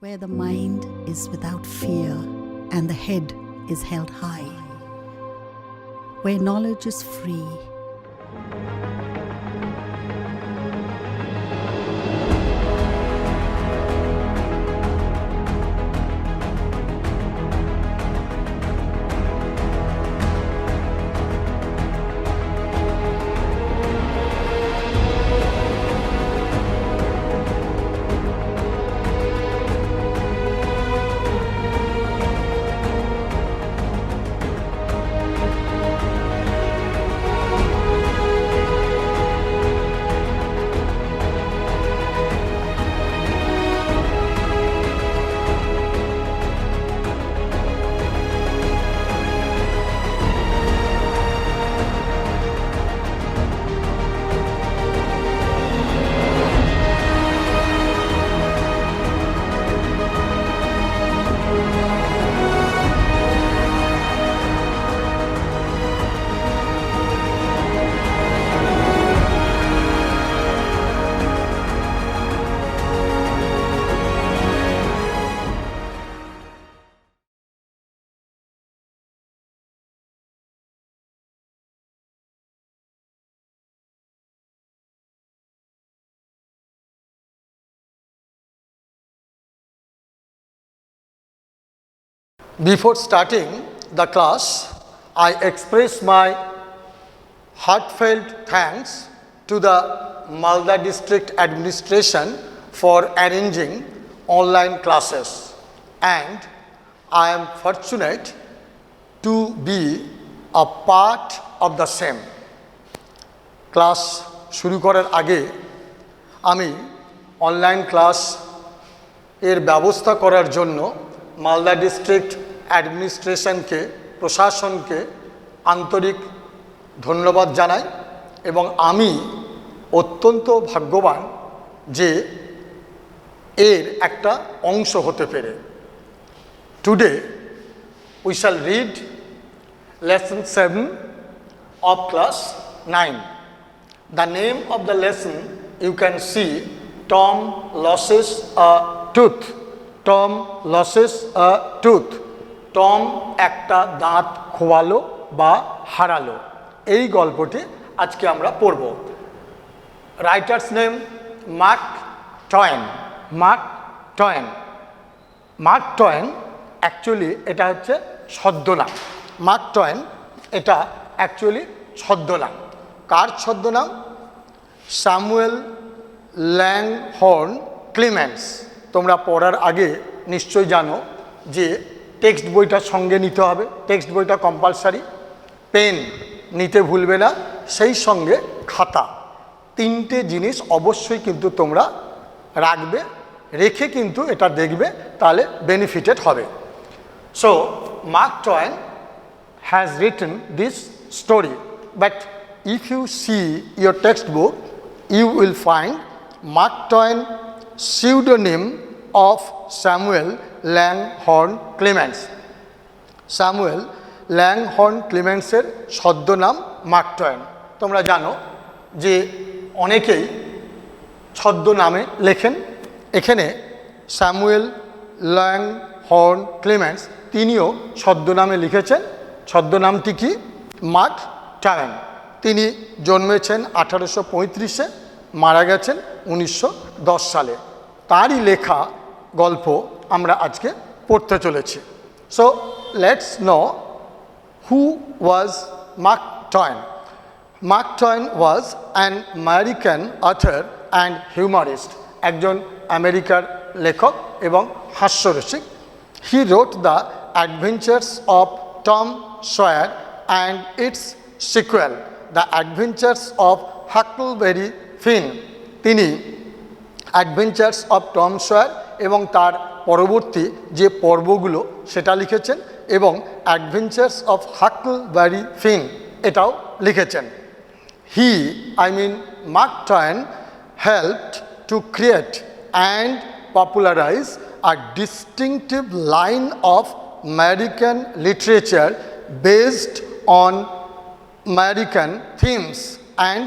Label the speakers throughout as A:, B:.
A: where the mind is without fear and the head is held high, where knowledge is free.
B: Before starting the class, I express my heartfelt thanks to the Malda District Administration for arranging online classes, and I am fortunate to be a part of the same. Class শুরু করার আগে আমি online class এর ব্যবস্থা করার জন্য Malda district অ্যাডমিনিস্ট্রেশনকে প্রশাসনকে আন্তরিক ধন্যবাদ জানাই এবং আমি অত্যন্ত ভাগ্যবান যে এর একটা অংশ হতে পেরে। Today we shall read lesson 7 of class 9. The name of the lesson you can see, Tom loses a tooth. Tom loses a tooth. Tom একটা দাঁত খোয়ালো বা হারালো। এই গল্পটি আজকে আমরা পড়ব। Writer's name Mark Twain. Mark Twain. Mark Twain actually এটা হচ্ছে ছদ্মনাম। মার্ক টয়েন এটা অ্যাকচুয়ালি ছদ্মনাম। কার ছদ্মনাম? Samuel Langhorne Clemens. তোমরা পড়ার আগে নিশ্চয়ই জানো যে টেক্সট বইটা সঙ্গে নিতে হবে, টেক্সট বইটা কম্পালসারি, পেন নিতে ভুলবে না, সেই সঙ্গে খাতা। তিনটে জিনিস অবশ্যই কিন্তু তোমরা রাখবে, রেখে কিন্তু এটা দেখবে, তাহলে বেনিফিটেড হবে। So Mark Twain has written this story, but if you see your textbook, you will find Mark Twain pseudonym of Samuel Langhorne Clemens. Samuel Langhorne Clemens এর ছদ্মনাম মার্ক টয়েন। তোমরা জানো যে অনেকেই ছদ্মনামে লেখেন। এখানে স্যামুয়েল ল্যাংহর্ন ক্লেমেন্স তিনিও ছদ্মনামে লিখেছেন। ছদ্মনামটি কি? মার্ক টয়েন। তিনি জন্মেছেন 1835-এ, মারা গেছেন 1910 সালে। তারই লেখা গল্প আমরা আজকে পড়তে চলেছি। So let's know who was Mark Twain. Mark Twain was an American author and humorist. একজন আমেরিকার লেখক এবং হাস্যরসিক। He wrote the adventures of Tom Sawyer and its sequel, the adventures of Huckleberry Finn. তিনি অ্যাডভেঞ্চার্স অফ টম সয়ার এবং তার পরবর্তী যে পর্বগুলো সেটা লিখেছেন, এবং অ্যাডভেঞ্চার্স অফ হাকলবেরি ফিন এটাও লিখেছেন। Mark Twain helped to create and popularize a distinctive line of American literature based on American themes and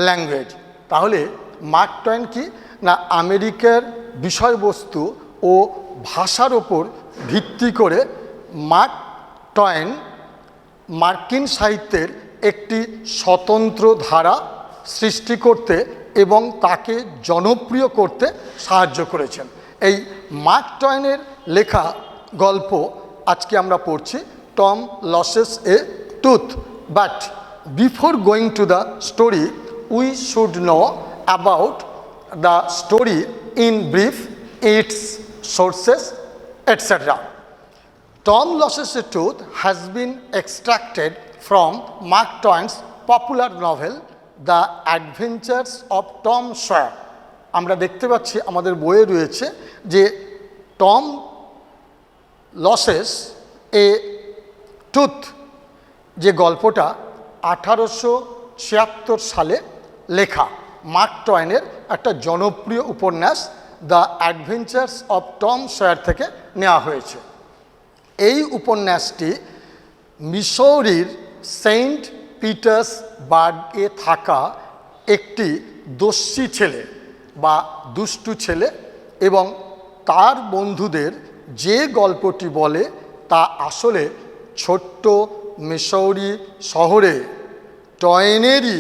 B: language. তাহলে মার্ক টয়েন কি না, আমেরিকার বিষয়বস্তু ও ভাষার ওপর ভিত্তি করে মার্ক টয়েন মার্কিন সাহিত্যের একটি স্বতন্ত্র ধারা সৃষ্টি করতে এবং তাকে জনপ্রিয় করতে সাহায্য করেছেন। এই মার্ক টয়েনের লেখা গল্প আজকে আমরা পড়ছি, Tom losses A tooth. But before going to the story we should know about the story in brief, it's sources, etc. Tom Losses a Tooth has been extracted from Mark Twain's popular novel The Adventures of Tom Sawyer. আমরা দেখতে পাচ্ছি আমাদের বইয়ে রয়েছে যে Tom losses এ tooth যে গল্পটা 1876 সালে লেখা মার্ক টয়েনের একটা জনপ্রিয় উপন্যাস the adventures of Tom swear থেকে নেওয়া হয়েছে। এই উপন্যাসটি মিসৌরির সেন্ট পিটার্সবার্গে থাকা একটি দস্যি ছেলে বা দুষ্টু ছেলে এবং তার বন্ধুদের যে গল্পটি বলে তা আসলে ছোট্ট মিসৌরি শহরে টয়েনেরই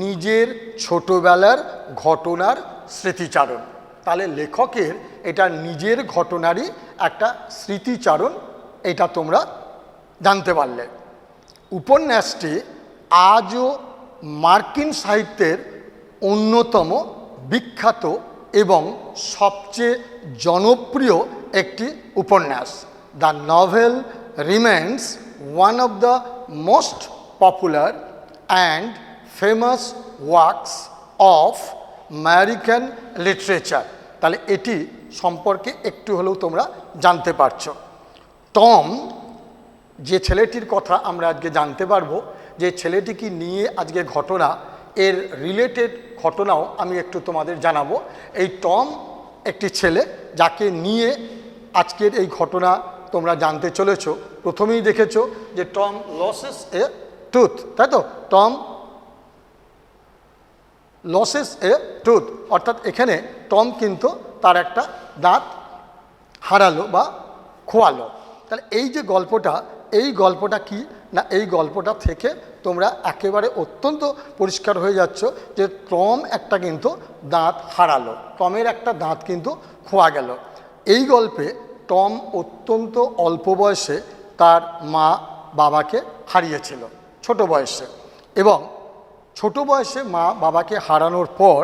B: নিজের ছোটবেলার ঘটনার স্মৃতিচারণ। তাহলে লেখকের এটা নিজের ঘটনারই একটা স্মৃতিচারণ, এটা তোমরা জানতে পারলে। উপন্যাসটি আজও মার্কিন সাহিত্যের অন্যতম বিখ্যাত এবং সবচেয়ে জনপ্রিয় একটি উপন্যাস। The novel remains one of the most popular and famous works of American literature. তাহলে এটি সম্পর্কে একটু হলেও তোমরা জানতে পারছো। টম যে ছেলেটির কথা আমরা আজকে জানতে পারবো, যে ছেলেটিকে নিয়ে আজকে ঘটনা, এর রিলেটেড ঘটনাও আমি একটু তোমাদের জানাবো। এই টম একটি ছেলে যাকে নিয়ে আজকের এই ঘটনা তোমরা জানতে চলেছো। প্রথমেই দেখেছো যে টম লসেস এ টুথ, তাই তো? টম লসেস এ টুথ, অর্থাৎ এখানে টম কিন্তু তার একটা দাঁত হারালো বা খোয়ালো। তাহলে এই যে গল্পটা, এই গল্পটা কি না, এই গল্পটা থেকে তোমরা একেবারে অত্যন্ত পরিষ্কার হয়ে যাচ্ছ যে টম একটা কিন্তু দাঁত হারালো, টমের একটা দাঁত কিন্তু খোয়া গেল। এই গল্পে টম অত্যন্ত অল্প বয়সে তার মা বাবাকে হারিয়েছিল, ছোট বয়সে। এবং ছোট বয়সে মা বাবাকে হারানোর পর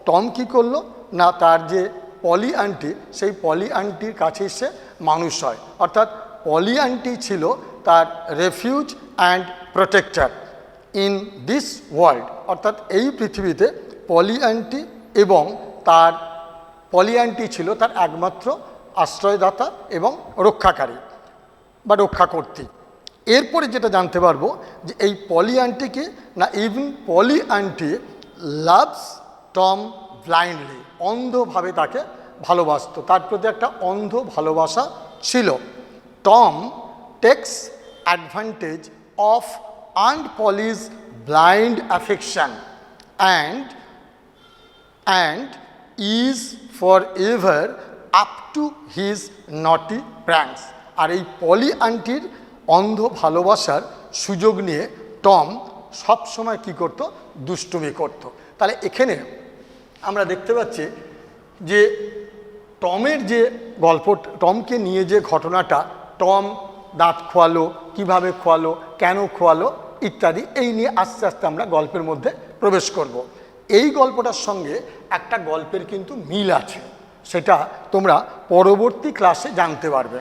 B: টম কী করলো না, তার যে পলি আন্টি, সেই পলি আন্টির কাছে সে মানুষ হয়। অর্থাৎ পলি আন্টি ছিল তার refuge and protector in this world. অর্থাৎ এই পৃথিবীতে পলি আন্টি এবং তার পলি আন্টি ছিল তার একমাত্র আশ্রয়দাতা এবং রক্ষাকারী বা রক্ষাকর্ত্রী। এরপরে যেটা জানতে পারবো যে এই পলি আন্টিকে না, even Polly aunty loves Tom blindly, অন্ধভাবে তাকে ভালোবাসতো, তার প্রতি একটা অন্ধ ভালোবাসা ছিল। Tom takes advantage of aunt Polly's blind affection and is forever up to his naughty pranks. আর এই পলি আন্টির অন্ধ ভালোবাসার সুযোগ নিয়ে টম সবসময় কী করতো, দুষ্টুমি করত। তাহলে এখানে আমরা দেখতে পাচ্ছি যে টমের যে গল্প, টমকে নিয়ে যে ঘটনাটা, টম দাঁত খোয়ালো, কিভাবে খোয়ালো, কেন খোয়ালো ইত্যাদি, এই নিয়ে আস্তে আস্তে আমরা গল্পের মধ্যে প্রবেশ করব। এই গল্পটার সঙ্গে একটা গল্পের কিন্তু মিল আছে, সেটা তোমরা পরবর্তী ক্লাসে জানতে পারবে।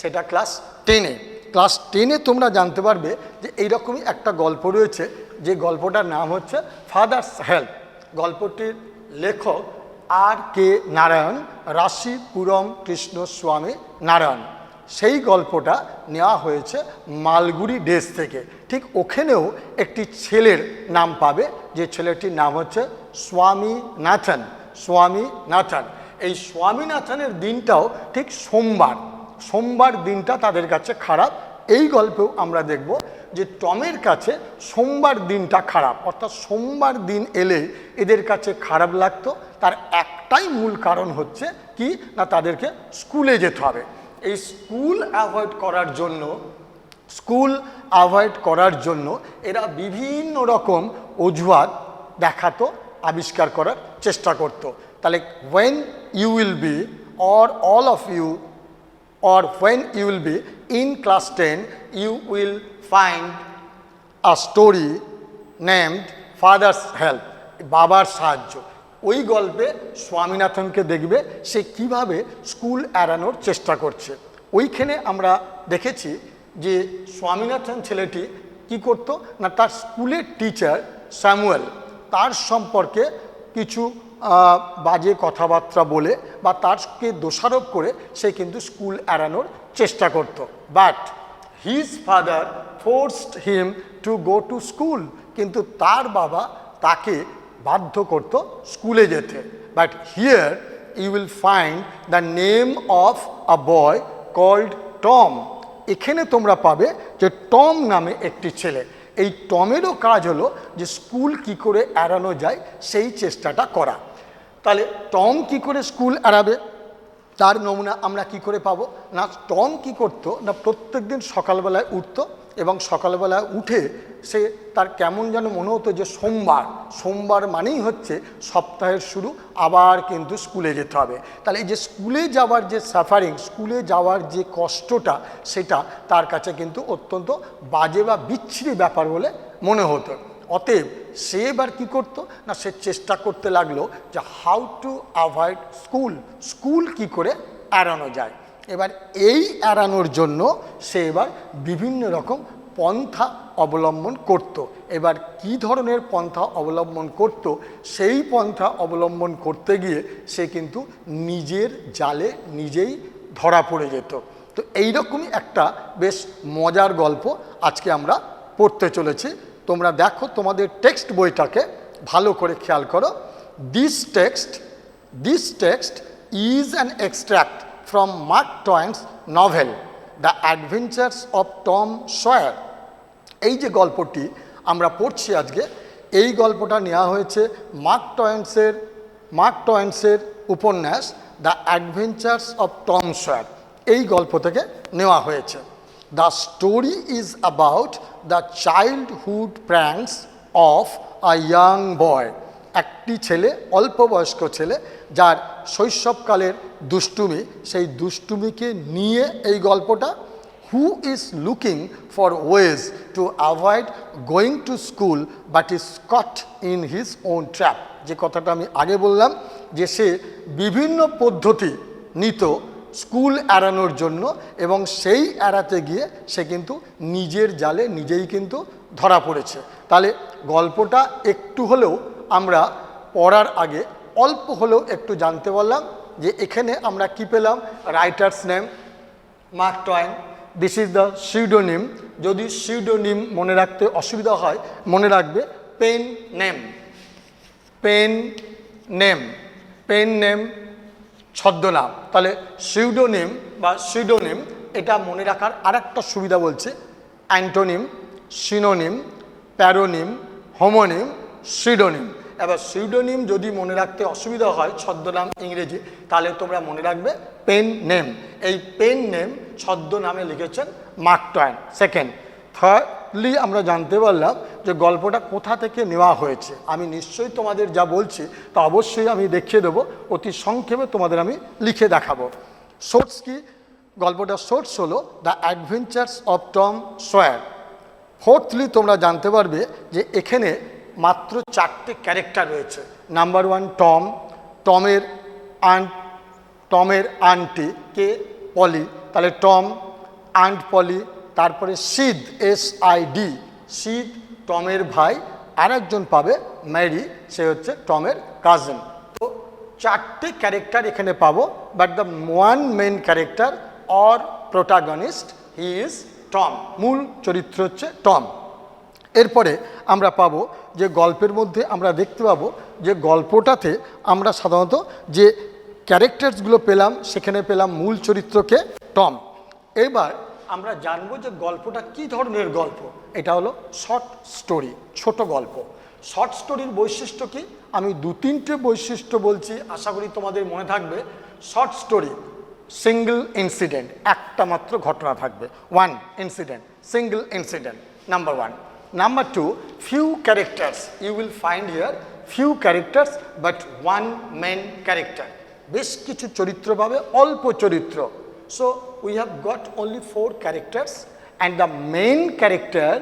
B: সেটা ক্লাস 10-এ। ক্লাস 10-এ তোমরা জানতে পারবে যে এইরকমই একটা গল্প রয়েছে, যে গল্পটার নাম হচ্ছে ফাদার্স হেল্প। গল্পটির লেখক আর.কে. নারায়ণ, রাশিপুরম কৃষ্ণস্বামী নারায়ণ। সেই গল্পটা নেওয়া হয়েছে মালগুড়ি ডেজ থেকে। ঠিক ওখানেও একটি ছেলের নাম পাবে, যে ছেলেটির নাম হচ্ছে স্বামীনাথন। স্বামীনাথন, এই স্বামীনাথনের দিনটাও ঠিক সোমবার দিনটা তাদের কাছে খারাপ। এই গল্পেও আমরা দেখব যে টমের কাছে সোমবার দিনটা খারাপ, অর্থাৎ সোমবার দিন এলে এদের কাছে খারাপ লাগতো। তার একটাই মূল কারণ হচ্ছে কি না তাদেরকে স্কুলে যেতে হবে। এই স্কুল অ্যাভয়েড করার জন্য এরা বিভিন্ন রকম অজুহাত দেখাতো, আবিষ্কার করার চেষ্টা করতো। তাহলে when you will be or all of you or when you will be in class 10 you will find a story named Father's Help, বাবার সাহায্য। ওই গল্পে স্বামীনাথনকে দেখবে সে কিভাবে স্কুল এড়ানোর চেষ্টা করছে। ওইখানে আমরা দেখেছি যে স্বামীনাথন ছেলেটি কি করত না তার স্কুলের টিচার স্যামুয়েল তার সম্পর্কে কিছু বাজে কথাবার্তা বলে বা তারকে দোষারোপ করে সে কিন্তু স্কুল এড়ানোর চেষ্টা করত। But his father forced him to go to school, কিন্তু তার বাবা তাকে বাধ্য করত স্কুলে যেতে। But here you will find the name of a boy called Tom. এখানে তোমরা পাবে যে টম নামে একটি ছেলে। এই টমেরও কাজ হলো যে স্কুল কি করে এড়ানো যায় সেই চেষ্টাটা করা। তাহলে টম কি করে স্কুল এড়াবে তার নমুনা আমরা কি করে পাবো না, টম কি করতো না প্রত্যেক দিন সকালবেলায় উঠতো এবং সকালবেলায় উঠে সে তার কেমন যেন মনে হতো যে সোমবার মানেই হচ্ছে সপ্তাহের শুরু, আবার কিন্তু স্কুলে যেতে হবে। তাহলে এই যে স্কুলে যাওয়ার যে সাফারিং, স্কুলে যাওয়ার যে কষ্টটা, সেটা তার কাছে কিন্তু অত্যন্ত বাজে বা বিচ্ছিরি ব্যাপার বলে মনে হতো। অতএব সে এবার কী করতো না সে চেষ্টা করতে লাগলো যে হাউ টু অ্যাভয়েড স্কুল কি করে এড়ানো যায়। এবার এই এড়ানোর জন্য সে এবার বিভিন্ন রকম পন্থা অবলম্বন করত। এবার কি ধরনের পন্থা অবলম্বন করত, সেই পন্থা অবলম্বন করতে গিয়ে সে কিন্তু নিজের জালে নিজেই ধরা পড়ে যেত। তো এইরকমই একটা বেশ মজার গল্প আজকে আমরা পড়তে চলেছি। তোমরা দেখো তোমাদের টেক্সট বইটাকে ভালো করে খেয়াল করো। This text is an extract from Mark Twain's novel The Adventures of Tom Sawyer। এই যে গল্পটি আমরা পড়ছি আজকে, এই গল্পটা নেওয়া হয়েছে মার্ক টয়েন্সের উপন্যাস the adventures of Tom swear, এই গল্প থেকে নেওয়া হয়েছে। The story is about the childhood pranks of a young বয়। একটি ছেলে, অল্প বয়স্ক ছেলে, যার শৈশবকালের দুষ্টুমি, সেই দুষ্টুমিকে নিয়ে এই গল্পটা। Who is looking for ways to avoid going to school but is caught in his own trap. যে কথাটা আমি আগে বললাম যে সে বিভিন্ন পদ্ধতি নিত স্কুল এড়ানোর জন্য এবং সেই এড়াতে গিয়ে সে কিন্তু নিজের জালে নিজেই কিন্তু ধরা পড়েছে। তাহলে গল্পটা একটু হলেও আমরা পড়ার আগে অল্প হলেও একটু জানতে পারলাম যে এখানে আমরা কি পেলাম। Writer's name Mark Twain, this is the pseudonym. যদি সিউডোনিম মনে রাখতে অসুবিধা হয় মনে রাখবে পেন নেম ছদ্মনাম। তাহলে সিউডোনিম এটা মনে রাখার আরেকটা সুবিধা বলছে অ্যান্টোনিম, সিনোনিম, প্যারোনিম, হোমোনিম, সিউডোনিম। এবার সিউডোনিম যদি মনে রাখতে অসুবিধা হয়, ছদ্মনাম ইংরেজি, তাহলে তোমরা মনে রাখবে পেন নেম। এই পেন নেম ছদ্মনামে লিখেছেন মার্ক টয়েন। সেকেন্ড, থার্ডলি আমরা জানতে পারলাম যে গল্পটা কোথা থেকে নেওয়া হয়েছে। আমি নিশ্চয়ই তোমাদের যা বলছি তা অবশ্যই আমি দেখিয়ে দেবো, অতি সংক্ষেপে তোমাদের আমি লিখে দেখাবো। সোর্স কি, গল্পটার সোর্স হলো the adventures of Tom swear. Fourthly তোমরা জানতে পারবে যে এখানে মাত্র 4টে ক্যারেক্টার রয়েছে। নাম্বার 1 টম, টমের আন্টি কে পলি, তাহলে টম, আন্ট পলি। তারপরে সিদ, SID, সিদ টমের ভাই, আর একজন পাবে ম্যারি, সে হচ্ছে টমের কাজিন। তো 4টে ক্যারেক্টার এখানে পাবো, but the one main character or protagonist he is Tom. মূল চরিত্র হচ্ছে টম। এরপরে আমরা পাবো যে গল্পের মধ্যে আমরা দেখতে পাবো যে গল্পটাতে আমরা সাধারণত যে ক্যারেক্টার্সগুলো পেলাম সেখানে পেলাম মূল চরিত্রকে টম। এবার আমরা জানবো যে গল্পটা কি ধরনের গল্প। এটা হলো শর্ট স্টোরি, ছোট গল্প। শর্ট স্টোরির বৈশিষ্ট্য কি আমি 2-3টে বৈশিষ্ট্য বলছি, আশা করি তোমাদের মনে থাকবে। শর্ট স্টোরি, সিঙ্গল ইনসিডেন্ট, একটা মাত্র ঘটনা থাকবে, one incident, single incident, number one. Number two, few characters, you will find here few characters but one main character. বেশ কিছু চরিত্র পাবে, অল্প চরিত্র। So we have got only 4 characters and the main character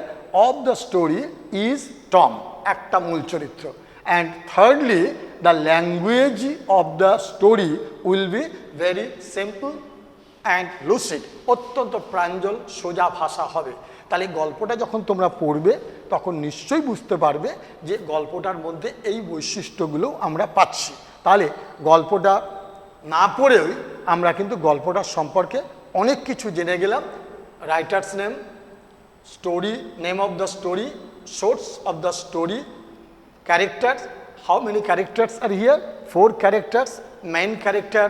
B: of the story is Tom, একটা মূল চরিত্র। And thirdly, the language of the story will be very simple and lucid, অত্যন্ত প্রাঞ্জল সোজা ভাষা হবে। তাহলে গল্পটা যখন তোমরা পড়বে তখন নিশ্চয়ই বুঝতে পারবে যে গল্পটার মধ্যে এই বৈশিষ্ট্যগুলো আমরা পাচ্ছি। তাহলে গল্পটা না পড়েও আমরা কিন্তু গল্পটার সম্পর্কে অনেক কিছু জেনে গেলাম। Writer's name, story, name of the story, source of the story, characters, how many characters are here? 4 characters, main character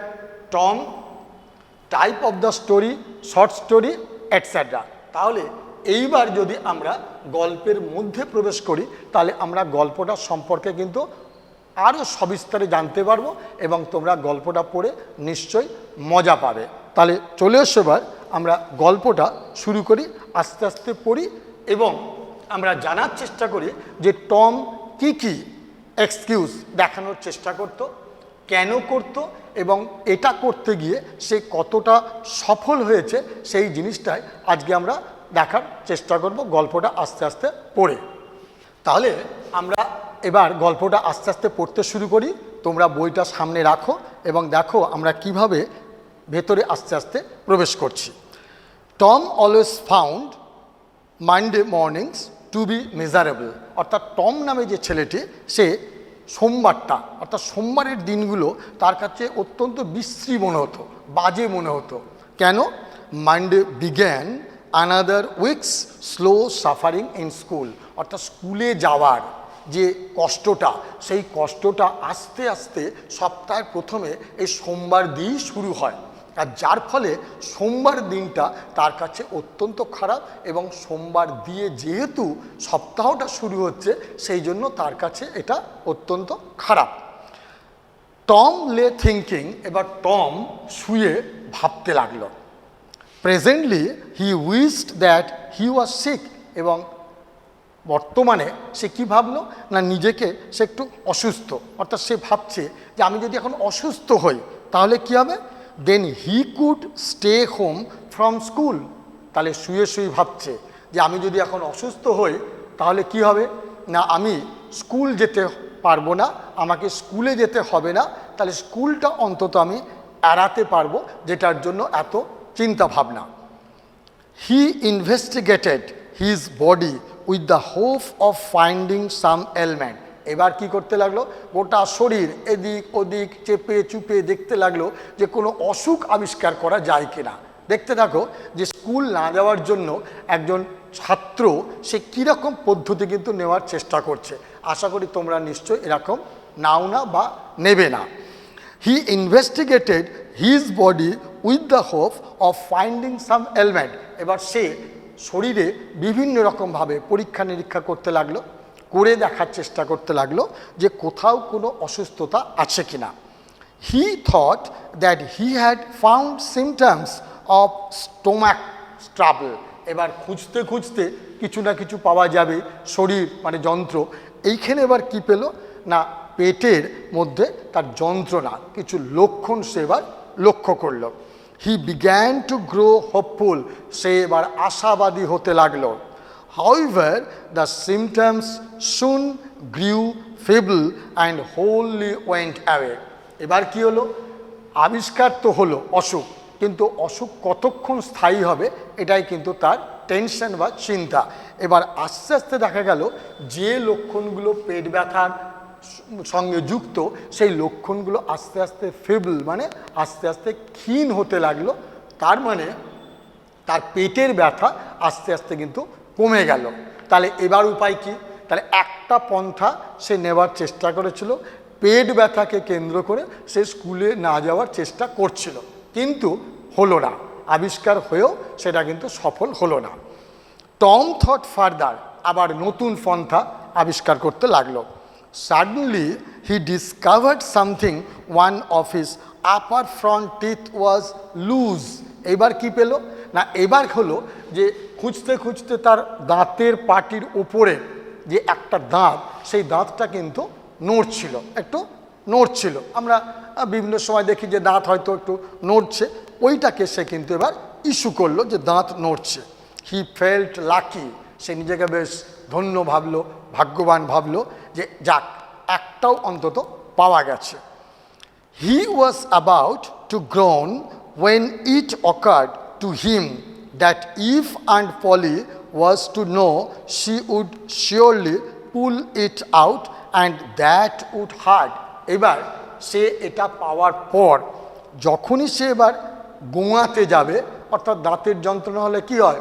B: Tom, type of the story, short story, etc. তাহলে এইবার যদি আমরা গল্পের মধ্যে প্রবেশ করি তাহলে আমরা গল্পটা সম্পর্কে কিন্তু আরও সবিস্তারে জানতে পারবো এবং তোমরা গল্পটা পড়ে নিশ্চয়ই মজা পাবে। তাহলে চলে এসো এবার আমরা গল্পটা শুরু করি, আস্তে আস্তে পড়ি এবং আমরা জানার চেষ্টা করি যে টম কি কি এক্সকিউজ দেখানোর চেষ্টা করত, কেন করত এবং এটা করতে গিয়ে সে কতটা সফল হয়েছে সেই জিনিসটাই আজকে আমরা দেখার চেষ্টা করব গল্পটা আস্তে আস্তে পড়ে। তাহলে আমরা এবার গল্পটা আস্তে আস্তে পড়তে শুরু করি। তোমরা বইটা সামনে রাখো এবং দেখো আমরা কিভাবে ভেতরে আস্তে আস্তে প্রবেশ করছি। Tom always found Monday mornings to be miserable, অর্থাৎ টম নামে যে ছেলেটি সে সোমবারটা অর্থাৎ সোমবারের দিনগুলো তার কাছে অত্যন্ত বিশ্রী মনে হতো, বাজে মনে হতো। কেন? Monday began another weeks slow suffering in school, অর্থাৎ স্কুলে যাওয়ার যে কষ্টটা সেই কষ্টটা আস্তে আস্তে সপ্তাহের প্রথমে এই সোমবার দিয়েই শুরু হয়। আর যার ফলে সোমবার দিনটা তার কাছে অত্যন্ত খারাপ এবং সোমবার দিয়ে যেহেতু সপ্তাহটা শুরু হচ্ছে সেই জন্য তার কাছে এটা অত্যন্ত খারাপ। টম লে থিঙ্কিং, এবার টম শুয়ে ভাবতে লাগলো। Presently he wished that he was sick, এবং বর্তমানে সে কী ভাবলো না নিজেকে সে একটু অসুস্থ, অর্থাৎ সে ভাবছে যে আমি যদি এখন অসুস্থ হই তাহলে কী হবে, then he could stay home from school. তাহলে শুয়ে শুয়ে ভাবছে যে আমি যদি এখন অসুস্থ হই তাহলে কি হবে না আমি স্কুল যেতে পারবো না, আমাকে স্কুলে যেতে হবে না, তাহলে স্কুলটা অন্তত আমি এড়াতে পারবো, যেটার জন্য এত চিন্তা ভাবনা। He investigated his body with the hope of finding some ailment. এবার কি করতে লাগলো, গোটা শরীর এদিক ওদিক চেপে চুপে দেখতে লাগলো যে কোনো অসুখ আবিষ্কার করা যায় কিনা। দেখতে থাকো যে স্কুল না যাওয়ার জন্য একজন ছাত্র সে কীরকম পদ্ধতি কিন্তু নেওয়ার চেষ্টা করছে। আশা করি তোমরা নিশ্চয়ই এরকম নাও না বা নেবে না। He investigated his body with the hope of finding some ailment. এবার সে শরীরে বিভিন্ন রকমভাবে পরীক্ষা নিরীক্ষা করতে লাগলো, করে দেখার চেষ্টা করতে লাগলো যে কোথাও কোনো অসুস্থতা আছে কিনা। He thought that he had found symptoms of stomach trouble. এবার খুঁজতে খুঁজতে কিছু না কিছু পাওয়া যাবে, শরীর মানে যন্ত্র। এইখানে এবার কি পেল না পেটের মধ্যে তার যন্ত্রণা, কিছু লক্ষণ সে এবার লক্ষ্য করল। He began to grow hopeful, সে এবার আশাবাদী হতে লাগলো। However, the symptoms soon grew feeble and wholly went away. এবার কি হলো, আবিষ্কার তো হলো অসুখ, কিন্তু অসুখ কতক্ষণ স্থায়ী হবে এটাই কিন্তু তার টেনশন বা চিন্তা। এবার আস্তে আস্তে দেখা গেল যে লক্ষণগুলো পেট ব্যথার সঙ্গে যুক্ত সেই লক্ষণগুলো আস্তে আস্তে ফেবল মানে আস্তে আস্তে ক্ষীণ হতে লাগলো। তার মানে তার পেটের ব্যথা আস্তে আস্তে কিন্তু কমে গেল। তাহলে এবার উপায় কি? তাহলে একটা পন্থা সে নেওয়ার চেষ্টা করেছিল, পেট ব্যথাকে কেন্দ্র করে সে স্কুলে না যাওয়ার চেষ্টা করছিল, কিন্তু হলো না, আবিষ্কার হয়েও সেটা কিন্তু সফল হলো না। টম থট ফার্দার, আবার নতুন পন্থা আবিষ্কার করতে লাগলো। Suddenly he discovered something. One of his upper front teeth was loose. এবার কি পেল না, এবার হলো যে খুঁজতে খুঁজতে তার দাঁতের পাটির উপরে যে একটা দাঁত, সেই দাঁতটা কিন্তু নড়ছিল, একটু নড়ছিল। আমরা বিভিন্ন সময় দেখি যে দাঁত হয়তো একটু নড়ছে, ওইটাকে সে কিন্তু এবার ইস্যু করলো যে দাঁত নড়ছে। হি ফেল্ট লাকি, সে নিজেকে বেশ ধন্য ভাবলো, ভাগ্যবান ভাবলো যে যাক একটাও অন্তত পাওয়া গেছে। He was about to groan when it occurred to him that if Aunt Polly was to know, she would surely pull it out and that would hurt. এবার সে এটা পাওয়ার পর যখনই সে এবার গোঙাতে যাবে, অর্থাৎ দাঁতের যন্ত্রণা হলে কি হয়,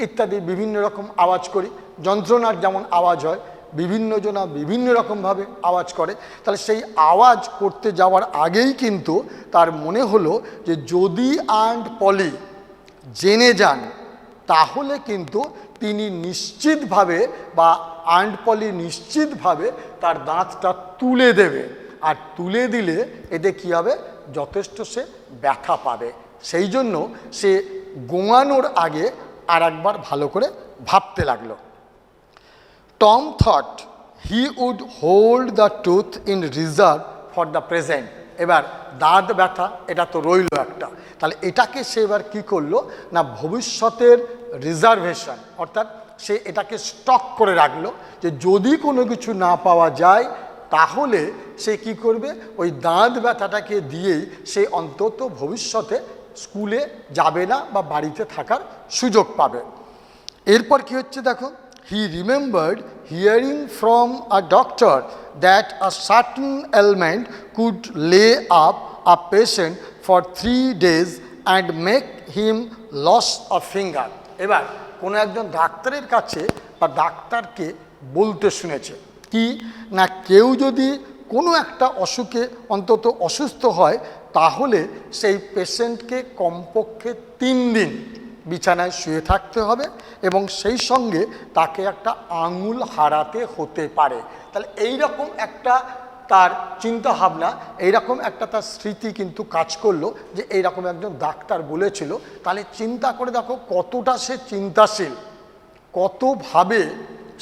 B: ইত্যাদি বিভিন্ন রকম আওয়াজ করি, যন্ত্রণার যেমন আওয়াজ হয়, বিভিন্ন জনা বিভিন্ন রকমভাবে আওয়াজ করে, তাহলে সেই আওয়াজ করতে যাওয়ার আগেই কিন্তু তার মনে হলো যে যদি আন্ট পলি জেনে যান তাহলে কিন্তু তিনি নিশ্চিতভাবে বা আন্ট পলি নিশ্চিতভাবে তার দাঁতটা তুলে দেবে, আর তুলে দিলে এতে কী হবে, যথেষ্ট সে ব্যথা পাবে। সেই জন্য সে গোঙানোর আগে আর একবার ভালো করে ভাবতে লাগলো। Tom thought he would hold the tooth in reserve for the present. এবার দাঁত ব্যথা এটা তো রইল একটা, তাহলে এটাকে সে এবার কী করলো না ভবিষ্যতের রিজার্ভেশন, অর্থাৎ সে এটাকে স্টক করে রাখলো যে যদি কোনো কিছু না পাওয়া যায় তাহলে সে কি করবে, ওই দাঁত ব্যথাটাকে দিয়েই সে অন্তত ভবিষ্যতে স্কুলে যাবে না বা বাড়িতে থাকার সুযোগ পাবে। এরপর কি হচ্ছে দেখো, he remembered hearing from a doctor that a certain ailment could lay up a patient for 3 days and make him loss a finger. এবার কোনো একজন ডাক্তারের কাছে বা ডাক্তারকে বলতে শুনেছে কি না, কেউ যদি কোনো একটা অসুখে অন্তত অসুস্থ হয় তাহলে সেই পেশেন্টকে কমপক্ষে 3 দিন বিছানায় শুয়ে থাকতে হবে এবং সেই সঙ্গে তাকে একটা আঙুল হারাতে হতে পারে। তাহলে এই রকম একটা তার চিন্তাভাবনা, এইরকম একটা তার স্মৃতি কিন্তু কাজ করলো যে এইরকম একজন ডাক্তার বলেছিল। তাহলে চিন্তা করে দেখো কতটা সে চিন্তাশীল, কতভাবে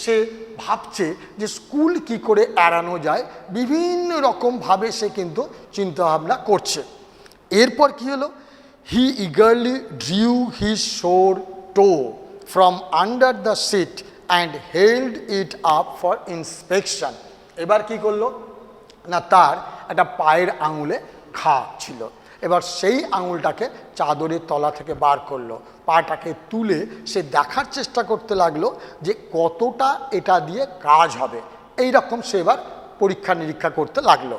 B: সে ভাবছে যে স্কুল কি করে এড়ানো যায়, বিভিন্ন রকমভাবে সে কিন্তু চিন্তাভাবনা করছে। এরপর কি হলো, he eagerly drew his sore toe from under the seat and held it up for inspection. এবার কি করলো না, তার একটা পায়ের আঙুলে ঘা ছিল, এবার সেই আঙুলটাকে চাদরের তলা থেকে বার করলো, পাটাকে তুলে সে দেখার চেষ্টা করতে লাগলো যে কতটা এটা দিয়ে কাজ হবে। এই রকম সে এবার পরীক্ষা নিরীক্ষা করতে লাগলো।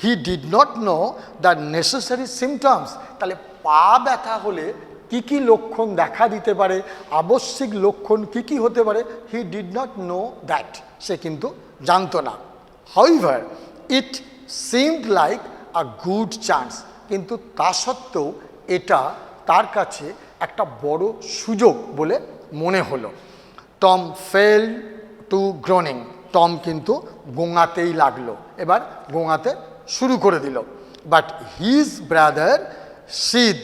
B: হি did not know the necessary symptoms, তাহলে পা ব্যথা হলে কি কি লক্ষণ দেখা দিতে পারে, আবশ্যিক লক্ষণ কি কি হতে পারে, he did not know that, সে কিন্তু জানতো না। However it seemed like a good chance, কিন্তু তা সত্ত্বেও এটা তার কাছে একটা বড় সুযোগ বলে মনে হলো। Tom fail to Groening, Tom কিন্তু গোঙাতেই লাগলো, এবার গোঙাতে শুরু করে দিল। But his brother sheath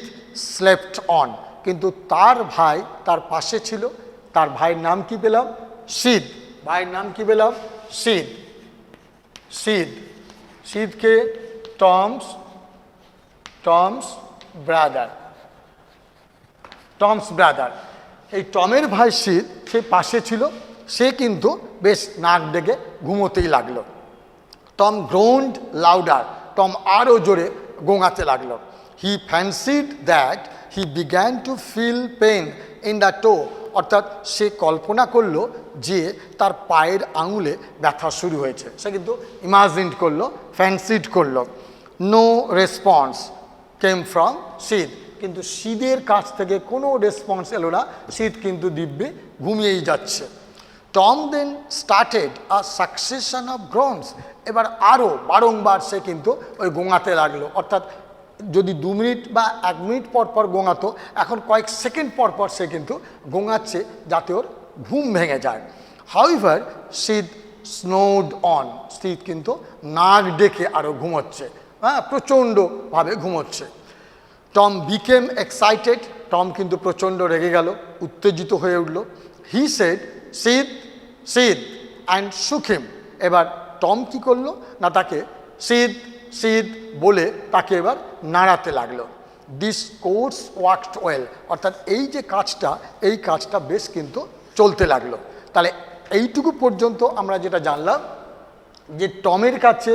B: slept on, কিন্তু তার ভাই তার পাশে ছিল। তার ভাইয়ের নাম কি পেলাম, সিদ। ভাইয়ের নাম কি পেলাম, সিদ। সিদ, সিদকে টমস ব্রাদার, টমস ব্রাদার। এই টমের ভাই সিদ সে পাশে ছিল, সে কিন্তু বেশ নাক ডেকে ঘুমোতেই লাগলো। টম গ্রোন্ড লাউডার, টম আরও জোরে গোঙাতে লাগলো। He fancied that he began to feel pain in the toe, অর্থাৎ সে কল্পনা করলো যে তার পায়ের আঙুলে ব্যথা শুরু হয়েছে, সে কিন্তু ইমাজিন করলো, ফ্যান্সিড করলো। নো রেসপন্স কেম ফ্রম সিদ, কিন্তু সিদের কাছ থেকে কোনো রেসপন্স এলো না, সিদ কিন্তু দিব্যি ঘুমিয়েই যাচ্ছে। Tom then started a succession of groans, এবার আরও বারংবার সে কিন্তু ওই গোঙাতে লাগলো, অর্থাৎ যদি 2 মিনিট বা 1 মিনিট পর পর গোঙাতো, এখন কয়েক সেকেন্ড পর পর সে কিন্তু গোঙাচ্ছে যাতে ওর ঘুম ভেঙে যায়। হাউএভার সিদ স্নোড অন, শীত কিন্তু নাক ডেকে আরও ঘুমোচ্ছে, হ্যাঁ, প্রচণ্ডভাবে ঘুমোচ্ছে। টম বিকেম এক্সাইটেড, টম কিন্তু প্রচণ্ড রেগে গেল, উত্তেজিত হয়ে উঠল। হি সেড শীত শীত অ্যান্ড শুক হিম, এবার টম কি করলো না তাকে শীত শীত বলে তাকে এবার নাড়াতে লাগলো। দিস কোর্স ওয়ার্কড ওয়েল, অর্থাৎ এই যে কাজটা, এই কাজটা বেশ কিন্তু চলতে লাগলো। তাহলে এইটুকু পর্যন্ত আমরা যেটা জানলাম যে টমের কাছে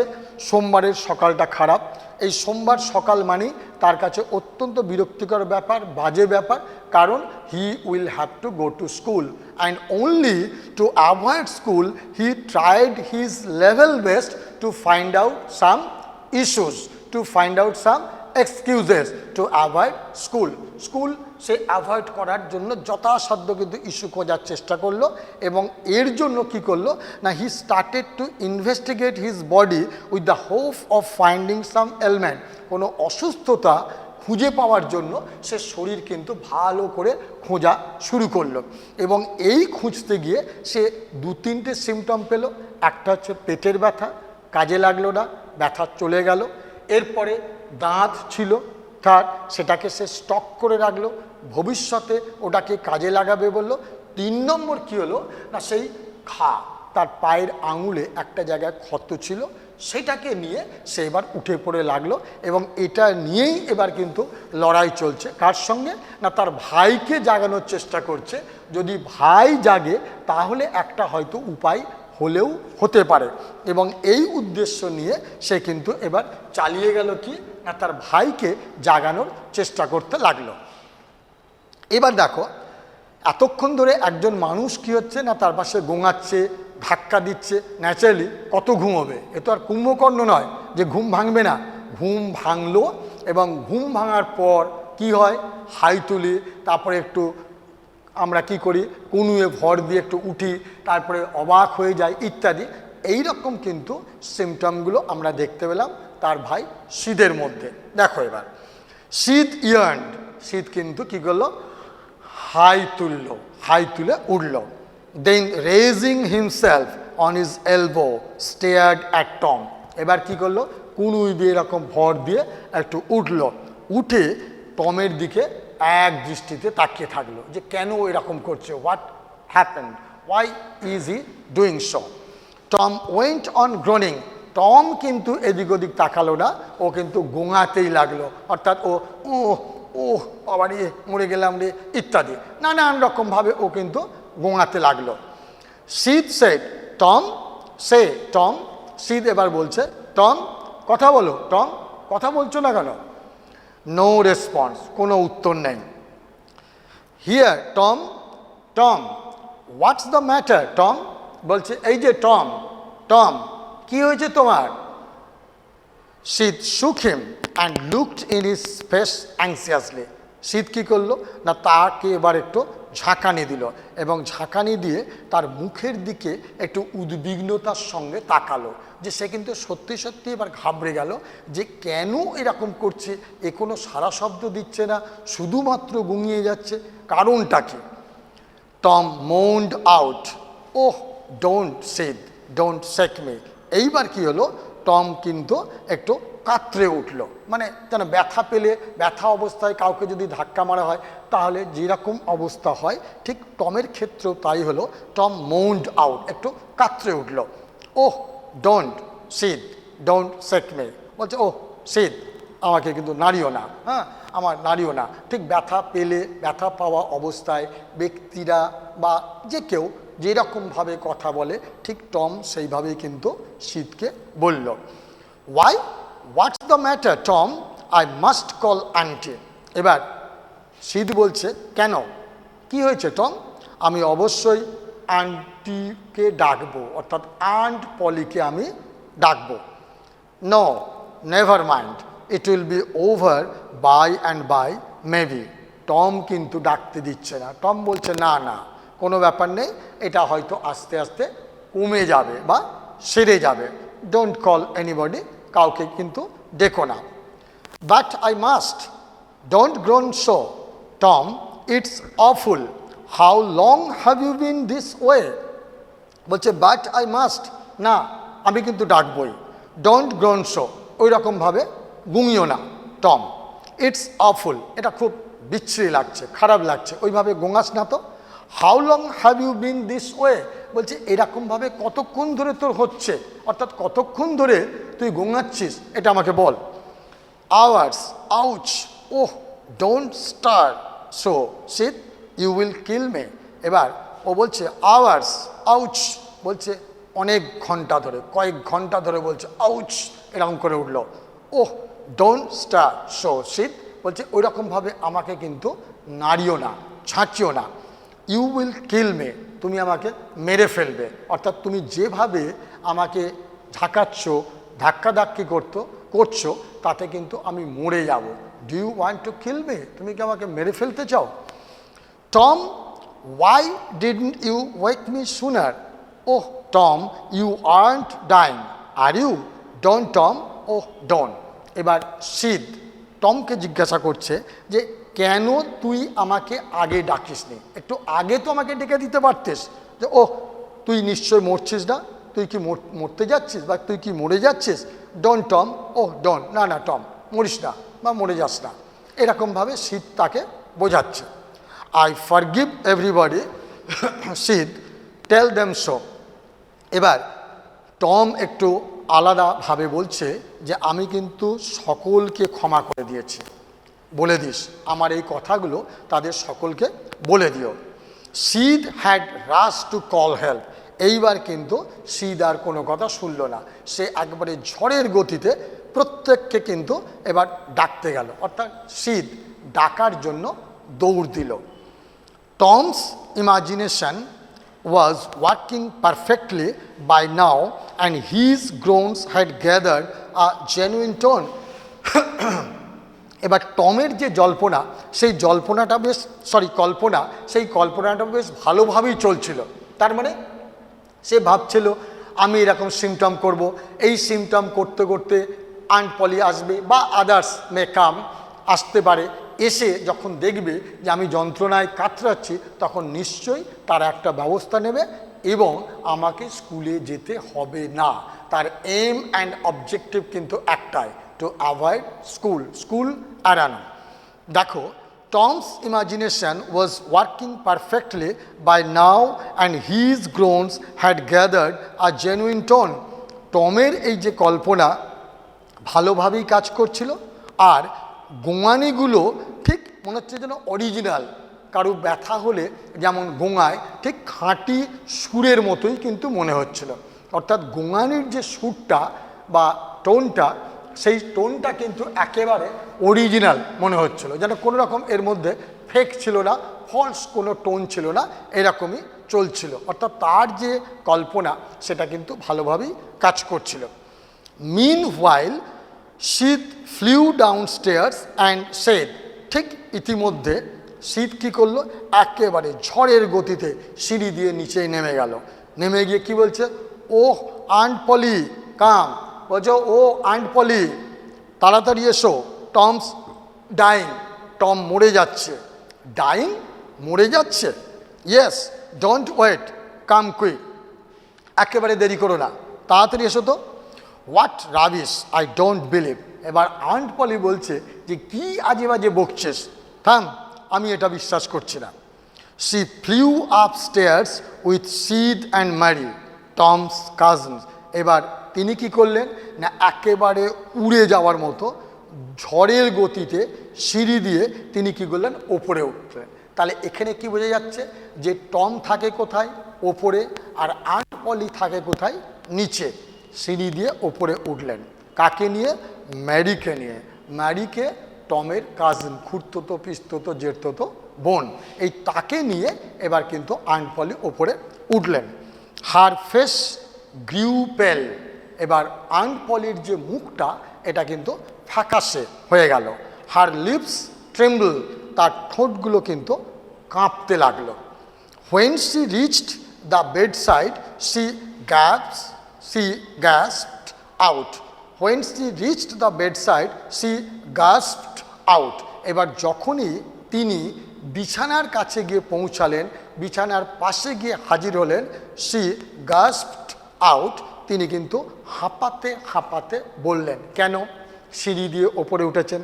B: সোমবারের সকালটা খারাপ। এই সোমবার সকাল মানেই তার কাছে অত্যন্ত বিরক্তিকর ব্যাপার, বাজে ব্যাপার, কারণ he will have to go to school and only to avoid school he tried his level best to find out some issues, to find out some excuses to avoid school. School say avoid করার জন্য যথাসাধ্য কিন্তু issue খোঁজার চেষ্টা করলো, এবং এর জন্য কি করলো না he started to investigate his body with the hope of finding some element, কোনো অসুস্থতা খুঁজে পাওয়ার জন্য সে শরীর কিন্তু ভালো করে খোঁজা শুরু করলো। এবং এই খুঁজতে গিয়ে সে 2-3টে সিমটম পেল। একটা হচ্ছে পেটের ব্যথা, কাজে লাগলো না, ব্যথা চলে গেল। এরপরে দাঁত ছিল তার, সেটাকে সে স্টক করে রাখলো, ভবিষ্যতে ওটাকে কাজে লাগাবে বললো। 3 নম্বর কী হলো না সেই তার পায়ের আঙুলে একটা জায়গায় ক্ষত ছিল, সেটাকে নিয়ে সে এবার উঠে পড়ে লাগলো, এবং এটা নিয়েই এবার কিন্তু লড়াই চলছে। কার সঙ্গে না তার ভাইকে জাগানোর চেষ্টা করছে, যদি ভাই জাগে তাহলে একটা হয়তো উপায় হলেও হতে পারে। এবং এই উদ্দেশ্য নিয়ে সে কিন্তু এবার চালিয়ে গেল কি না তার ভাইকে জাগানোর চেষ্টা করতে লাগলো। এবার দেখো এতক্ষণ ধরে একজন মানুষ কি হচ্ছে না তার পাশে গোঙাচ্ছে, ধাক্কা দিচ্ছে, ন্যাচারালি কত ঘুমোবে, এ তো আর কুম্ভকর্ণ নয় যে ঘুম ভাঙবে না। ঘুম ভাঙলো, এবং ঘুম ভাঙার পর কি হয়, হাই তুলি, তারপরে একটু আমরা কি করি কনুয়ে ভর দিয়ে একটু উঠি, তারপরে অবাক হয়ে যায় ইত্যাদি। এই রকম কিন্তু সিমটমগুলো আমরা দেখতে পেলাম তার ভাই শীতের মধ্যে। দেখো এবার শীত ইয়ার্নড, শীত কিন্তু কি করলো হাই তুলল, হাই তুলে উঠল। Then raising himself on his elbow stared at Tom, এবার কি করলো কুনুই দিয়ে এরকম ভর দিয়ে একটু উঠল, উঠে টমের দিকে এক দৃষ্টিতে তাকিয়ে থাকলো যে কেন এরকম করছে, what happened, why is he doing so. Tom went on groaning, Tom কিন্তু এদিক ওদিক তাকালো না, ও কিন্তু গোঙাতেই লাগলো, অর্থাৎ ও ও আবার মরে গেলাম রে ইত্যাদি নানান রকমভাবে ও কিন্তু গোঙাতে লাগলো। শীত সেড টম সে, টম শীত এবার বলছে টম কথা বলো, টম কথা বলছো না কেন? নো রেসপন্স, কোনো উত্তর নেই। Here Tom, Tom what's the matter, Tom বলছে এই যে টম, টম কি হয়েছে তোমার? শীত shook him and looked in his face anxiously, শীত কী করলো না তাকে এবার একটু ঝাঁকানি দিল, এবং ঝাঁকানি দিয়ে তার মুখের দিকে একটু উদ্বিগ্নতার সঙ্গে তাকালো, যে সে কিন্তু সত্যি সত্যি এবার ঘাবড়ে গেল যে কেন এরকম করছে, এ কোনো সারা শব্দ দিচ্ছে না, শুধুমাত্র গুঙিয়ে যাচ্ছে, কারণটা কি? Tom moaned out, oh don't Sid, don't shake me, এইবার কি হলো টম কিন্তু একটু কাতরে উঠল, মানে যেন ব্যথা পেলে, ব্যথা অবস্থায় কাউকে যদি ধাক্কা মারা হয় তাহলে যেরকম অবস্থা হয় ঠিক টমের ক্ষেত্রেও তাই হলো। টম মোন্ড আউট, একটু কাতরে উঠল। Oh don't Sid, don't shake me, বলছে ওহ সিদ আমাকে কিন্তু নাড়িও না, হ্যাঁ আমার নাড়িও না। ঠিক ব্যথা পেলে, ব্যথা পাওয়া অবস্থায় ব্যক্তিরা বা যে কেউ যেরকমভাবে কথা বলে ঠিক টম সেইভাবেই কিন্তু শীতকে বলল। Why, what's the matter Tom, I must call auntie, এবার শীত বলছে কেন, কি হয়েছে টম? আমি অবশ্যই আন্টিকে ডাকবো, অর্থাৎ আন্ট পলিকে আমি ডাকবো। No never mind, it will be over by and by maybe, Tom কিন্তু ডাকতে দিচ্ছে না, টম বলছে না না কোনো ব্যাপার নেই, এটা হয়তো আস্তে আস্তে কমে যাবে বা সেরে যাবে, ডোন্ট কল এনিবডি, কাউকে কিন্তু ডেকো না। But I must, don't groan so Tom, it's awful, how long have you been this way, বলছে বাট আই মাস্ট, না আমি কিন্তু ডাকবই। ডোন্ট গ্রোন সো, ওই রকমভাবে গুঙিও না টম। ইটস অফুল, এটা খুব বিচ্ছিরি লাগছে, খারাপ লাগছে, ওইভাবে গোঙাস না তো। How long have you been this way, বলছে এরকমভাবে কতক্ষণ ধরে তোর হচ্ছে, অর্থাৎ কতক্ষণ ধরে তুই গোঙাচ্ছিস এটা আমাকে বল। Ours, ouch, oh don't stir so Sid you will kill me. এবার ও বলছে আওয়ার্স, আউচ, বলছে অনেক ঘন্টা ধরে, কয়েক ঘন্টা ধরে বলছে আউচ, এরকম করে উঠলো। ওহ ডোন্ট স্টার সো সিট, বলছে ওই রকমভাবে আমাকে কিন্তু নাড়িও না, ছাঁচিও না। ইউ উইল কিল মে, তুমি আমাকে মেরে ফেলবে, অর্থাৎ তুমি যেভাবে আমাকে ঝাঁকাচ্ছ, ধাক্কাধাক্কি করছো তাতে কিন্তু আমি মরে যাব। Do you want to kill me, তুমি কি আমাকে মেরে ফেলতে চাও? Tom, why didn't you wake me sooner? Oh Tom, you aren't dying are you? Don't Tom, oh don't. এবার সিদ টমকে জিজ্ঞাসা করছে যে কেন তুই আমাকে আগে ডাকিসনি, একটু আগে তো আমাকে ডেকে দিতে পারতিস, যে ওহ তুই নিশ্চয় মরছিস না, তুই কি মরতে যাচ্ছিস বা তুই কি মরে যাচ্ছিস। ডোন্ট টম, ওহ ডোন্ট, না না টম মরিস না বা মরে যাস না, এরকমভাবে সিদ তাকে বোঝাচ্ছে। I forgive everybody Sid, tell them so. এবার টম একটু আলাদাভাবে বলছে যে আমি কিন্তু সকলকে ক্ষমা করে দিয়েছি, বলে দিস আমার এই কথাগুলো তাদের সকলকে বলে দিও। Sid had rush to call help, এইবার কিন্তু সিদ আর কোনো কথা শুনল না, সে একবারে ঝড়ের গতিতে প্রত্যেককে কিন্তু এবার ডাকতে গেল, অর্থাৎ সিদ ডাকার জন্য দৌড় দিল। Tom's imagination was working perfectly by now and his groans had gathered a genuine tone. এবার টমের যে জল্পনা, সেই জল্পনাটা বেশ সেই কল্পনাটা বেশ ভালোভাবেই চলছিল। তার মানে সে ভাবছিল আমি এরকম সিমটম করব, এই সিমটম করতে করতে আন্ট পলি আসবে বা আদার্স মে কাম, আসতে পারে, এসে যখন দেখবে যে আমি যন্ত্রণায় কাতরাচ্ছি তখন নিশ্চয়ই তারা একটা ব্যবস্থা নেবে এবং আমাকে স্কুলে যেতে হবে না। তার এম অ্যান্ড অবজেক্টিভ কিন্তু একটাই, টু অ্যাভয়েড স্কুল এড়ানো। দেখো Tom's imagination was working perfectly by now and his groans had gathered a genuine tone. টমের এই যে কল্পনা ভালোভাবেই কাজ করছিল, আর গোঙানিগুলো ঠিক মনে হচ্ছে যেন অরিজিনাল, কারো ব্যথা হলে যেমন গোঙায় ঠিক খাঁটি সুরের মতোই কিন্তু মনে হচ্ছিল। অর্থাৎ গোঙানির যে সুরটা বা টোনটা, সেই টোনটা কিন্তু একেবারে অরিজিনাল মনে হচ্ছিল, যেন কোনো রকম এর মধ্যে ফেক ছিল না, ফলস কোনো টোন ছিল না, এরকমই চলছিল। অর্থাৎ তার যে কল্পনা সেটা কিন্তু ভালোভাবেই কাজ করছিল। Meanwhile Sid flew down stairs and said, ঠিক ইতিমধ্যে সিদ কী করলো, একেবারে ঝড়ের গতিতে সিঁড়ি দিয়ে নিচে নেমে গেল। নেমে গিয়ে কি বলছে, ওহ আন্ট পলি কাম, বলছে ও আন্ট পলি তাড়াতাড়ি এসো, টমস ডাইং, টম মরে যাচ্ছে। ডাইং, মরে যাচ্ছে, yes don't wait come quick, একেবারে দেরি করো না, তাড়াতাড়ি এসো তো। What rubbish, I don't believe. এবার আন্ট পলি বলছে যে কি আজে বাজে বকছিস, থাম, আমি এটা বিশ্বাস করছি না। She flew up stairs with Sid and Mary, Tom's cousins. এবার তিনি কি করলেন না, একেবারে উড়ে যাওয়ার মতো ঝড়ের গতিতে সিঁড়ি দিয়ে তিনি কি করলেন, ওপরে উঠলেন। তাহলে এখানে কি বোঝা যাচ্ছে যে টম থাকে কোথায়, ওপরে, আর আন্ট পলি থাকে কোথায়, নিচে। সিঁড়ি দিয়ে ওপরে উঠলেন, কাকে নিয়ে, ম্যারিকে নিয়ে। ম্যারিকে টমের কাজিন, খুড়তো পিস্ততো জেঠতো বোন, এই তাকে নিয়ে এবার কিন্তু আন্ট পলি ওপরে উঠলেন। হার ফেস গ্রিউ পেল, এবার আন্ট পলির যে মুখটা এটা কিন্তু ফ্যাকাশে হয়ে গেল। হার লিপস ট্রেম্বল, তার ঠোঁটগুলো কিন্তু কাঁপতে লাগলো। When she reached the bed side she gasped out. When she reached the bedside, she gasped out. এবার যখনই তিনি বিছানার কাছে গিয়ে পৌঁছালেন, বিছানার পাশে গিয়ে হাজির হলেন, শি গাস্পড আউট, তিনি কিন্তু হাঁপাতে হাঁপাতে বললেন। কেন? সিঁড়ি দিয়ে ওপরে উঠেছেন,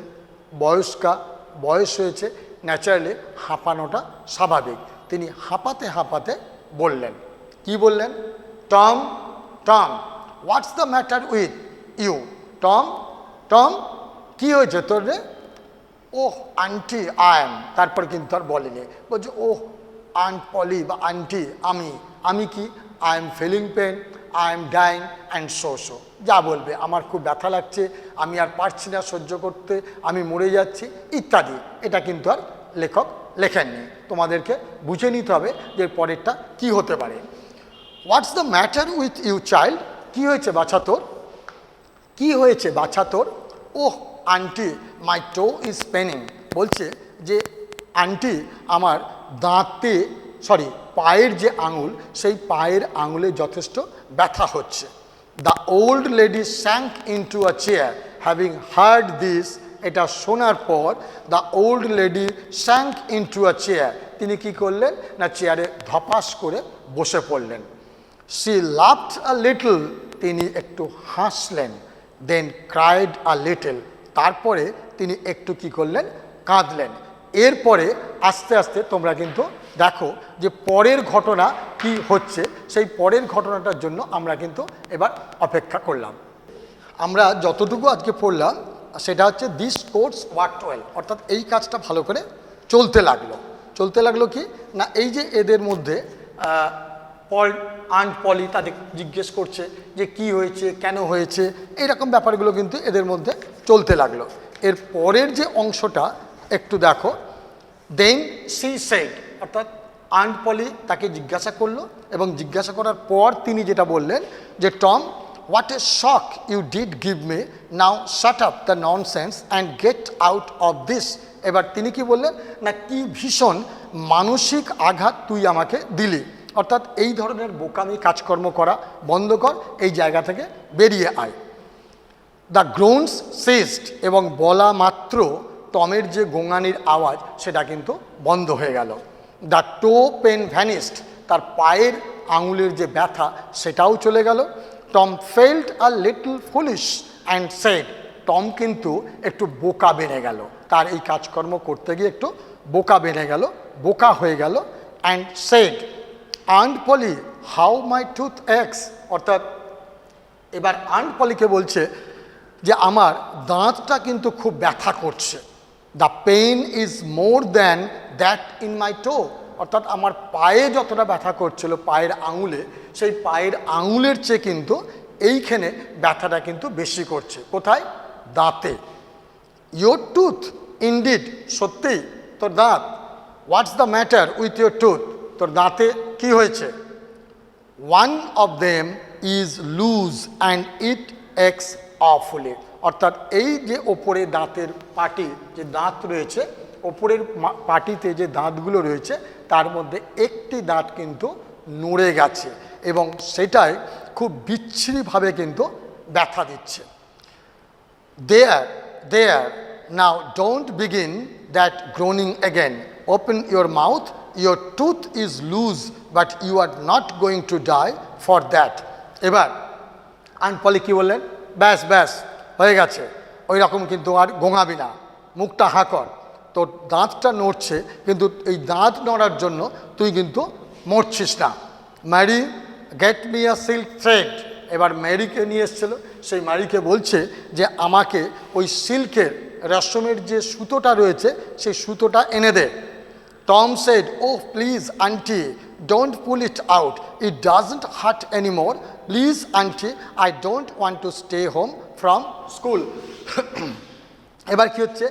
B: বয়স হয়েছে, ন্যাচারালি হাঁপানোটা স্বাভাবিক। তিনি হাঁপাতে হাঁপাতে বললেন। কি বললেন? Tom, Tom, what's the matter with you? Tom, Tom, কি হয়েছে তোর রে? ওহ আন্টি আই এম, তারপর কিন্তু আর বলেনি, বলছে ওহ আন্ট পলি বা আন্টি, আমি কি? I am feeling pain, I am dying and so, যা বলবে, আমার খুব ব্যথা লাগছে, আমি আর পারছি না সহ্য করতে, আমি মরে যাচ্ছি ইত্যাদি। এটা কিন্তু আর লেখক লেখেননি, তোমাদেরকে বুঝে নিতে হবে যে পরেরটা কি হতে পারে। What's the matter with you child? কি হয়েছে বাছা তোর? কি হয়েছে বাছা তোর? Oh aunty my toe is paining, বলছে যে আন্টি আমার পায়ের যে আঙুল, সেই পায়ের আঙুলে যথেষ্ট ব্যথা হচ্ছে। The old lady sank into a chair, having hard this, এটা শোনার পর the old lady sank into a chair, তিনি কি করলেন না চেয়ারে ধপাস করে বসে পড়লেন। শি লাফড আ লিটল, তিনি একটু হাসলেন। দেন ক্রাইড আ লিটল, তারপরে তিনি একটু কি করলেন? কাঁদলেন। এরপরে আস্তে আস্তে তোমরা কিন্তু দেখো যে পরের ঘটনা কি হচ্ছে, সেই পরের ঘটনাটার জন্য আমরা কিন্তু এবার অপেক্ষা করলাম। আমরা যতটুকু আজকে পড়লাম সেটা হচ্ছে দিস কোর্স ওয়ার্কড ওয়েল, অর্থাৎ এই কাজটা ভালো করে চলতে লাগলো কি না, এই যে এদের মধ্যে আন্ট পলি তাদের জিজ্ঞেস করছে যে কি হয়েছে, কেন হয়েছে, এইরকম ব্যাপারগুলো কিন্তু এদের মধ্যে চলতে লাগলো। এর পরের যে অংশটা একটু দেখো, দেন সি সেড, অর্থাৎ আন্ট পলি তাকে জিজ্ঞাসা করলো এবং জিজ্ঞাসা করার পর তিনি যেটা বললেন যে Tom, what a shock you did give me, now shut up the nonsense and get out of this. এবার তিনি কি বললেন না, কি ভীষণ মানসিক আঘাত তুই আমাকে দিলি, অর্থাৎ এই ধরনের বোকামি কাজকর্ম করা বন্ধ কর, এই জায়গা থেকে বেরিয়ে আয়। দ্য গ্রোনস সিস্ট, এবং বলা মাত্র টমের যে গোঙানির আওয়াজ সেটা কিন্তু বন্ধ হয়ে গেল। দ্য টো পেন ভ্যানিস্ট, তার পায়ের আঙুলের যে ব্যথা সেটাও চলে গেল। Tom felt a little foolish and said, Tom কিন্তু একটু বোকা বেড়ে গেল, তার এই কাজকর্ম করতে গিয়ে একটু বোকা হয়ে গেল। And said, aunt Polly how my tooth aches, অর্থাৎ এবার আন্ট পলিকে বলছে যে আমার দাঁতটা কিন্তু খুব ব্যথা করছে। The pain is more than that in my toe, অর্থাৎ আমার পায়ে যতটা ব্যথা করছিল পায়ের আঙুলে, সেই পায়ের আঙুলের চেয়ে কিন্তু এইখানে ব্যথাটা কিন্তু বেশি করছে। কোথায়? দাঁতে। ইয়োর টুথ ইনডিড, সত্যিই তোর দাঁত। What's the matter with your tooth, তোর দাঁতে কি হয়েছে? One of them is loose and it aches awfully, অর্থাৎ এই যে ওপরে দাঁতের পাটি, যে দাঁত রয়েছে ওপরের পাটিতে যে দাঁতগুলো রয়েছে তার মধ্যে একটি দাঁত কিন্তু নড়ে গেছে এবং সেটাই খুব বিচ্ছিরিভাবে কিন্তু ব্যথা দিচ্ছে। There now don't begin that groaning again, open your mouth, your tooth is loose but you are not going to die for that. এবার আন্ট পলি কি বললেন? ব্যাস হয়ে গেছে, ওই রকম কিন্তু আর গোঙাবি না, মুখটা হাঁ কর, তোর দাঁতটা নড়ছে কিন্তু এই দাঁত নড়ার জন্য তুই কিন্তু মরছিস না। Mary get me a silk thread, এবার ম্যারিকে নিয়ে এসেছিল, সেই ম্যারিকে বলছে যে আমাকে ওই সিল্কের রেশমের যে সুতোটা রয়েছে সেই সুতোটা এনে দে। Tom said, oh please aunty don't pull it out, it doesn't hurt anymore, please aunty I don't want to stay home from school. এবার কি হচ্ছে?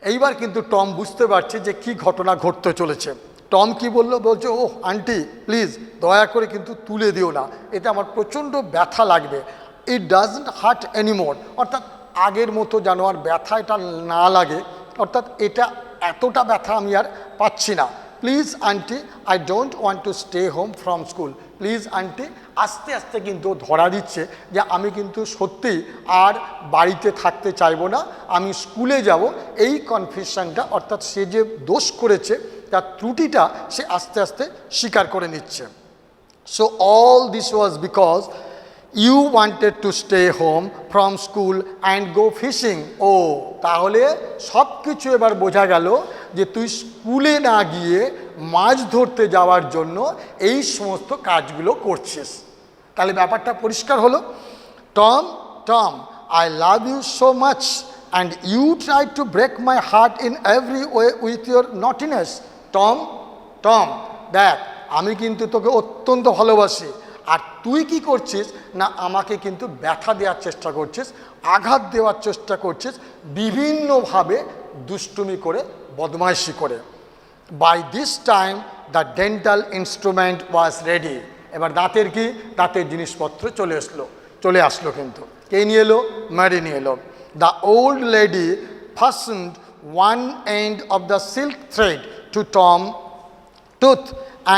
B: এইবার কিন্তু টম বুঝতে পারছে যে কি ঘটনা ঘটতে চলেছে। টম কি বলছে ওহ আন্টি প্লিজ দয়া করে কিন্তু তুলে দিও না, এতে আমার প্রচণ্ড ব্যথা লাগবে। ইট ডাজন্ট হার্ট এনিমোর, অর্থাৎ আগের মতো যেন আর ব্যথা এটা না লাগে, অর্থাৎ এটা এতটা ব্যথা আমি আর পাচ্ছি না। Please aunty I don't want to stay home from school, please aunty. আস্তে আস্তে কিন্তু ধরা দিচ্ছে যে আমি কিন্তু সত্যি আর বাড়িতে থাকতে চাইবো না, আমি স্কুলে যাব। এই কনফিউশনটা, অর্থাৎ সে যে দোষ করেছে তার ত্রুটিটা সে আস্তে আস্তে স্বীকার করে নিচ্ছে। So all this was because you wanted to stay home from school and go fishing. ও, তাহলে সব কিছু এবার বোঝা গেল যে তুই স্কুলে না গিয়ে মাছ ধরতে যাওয়ার জন্য এই সমস্ত কাজগুলো করছিস। তাহলে ব্যাপারটা পরিষ্কার হলো। Tom, Tom, I love you so much and you try to break my heart in every way with your naughtiness. Tom, Tom, দেখ আমি কিন্তু তোকে অত্যন্ত ভালোবাসি, আর তুই কি করছিস না আমাকে কিন্তু ব্যথা দেওয়ার চেষ্টা করছিস, আঘাত দেওয়ার চেষ্টা করছিস, বিভিন্নভাবে দুষ্টুমি করে, বদমাইশি করে। By this time the dental instrument was ready. এবার দাঁতের কি, দাঁতের জিনিসপত্র চলে আসলো কিন্তু। কে নিয়ে এলো? ম্যারি নিয়ে এলো। The old lady fastened one end of the silk thread to Tom's tooth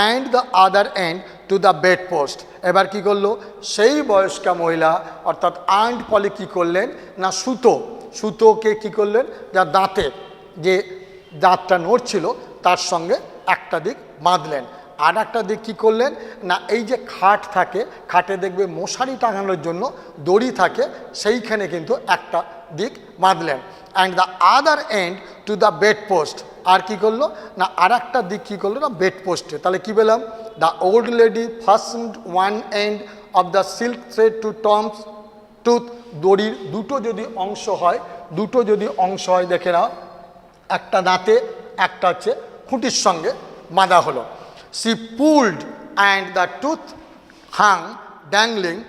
B: and the other end to the bedpost. এবার কি করলো সেই বয়স্কা মহিলা, অর্থাৎ আন্ট পলি কি করলেন না সুতোকে কি করলেন, যা দাঁতের যে দাঁতটা নড়ছিল তার সঙ্গে একটা দিক বাঁধলেন, আর একটা দিক কী করলেন না এই যে খাট থাকে, খাটে দেখবে মশারি টাঙানোর জন্য দড়ি থাকে, সেইখানে কিন্তু একটা দিক বাঁধলেন। And the other end to the bed post. আর কি করলো না আর একটা দিক কী করলো না বেড পোস্টে। তাহলে কী পেলাম? The old lady fastened one end of the silk thread to Tom's tooth. দড়ির দুটো যদি অংশ হয় দেখে নাও, একটা দাঁতে, একটা হচ্ছে খুঁটির সঙ্গে বাঁধা হলো। She pulled and the tooth hung dangling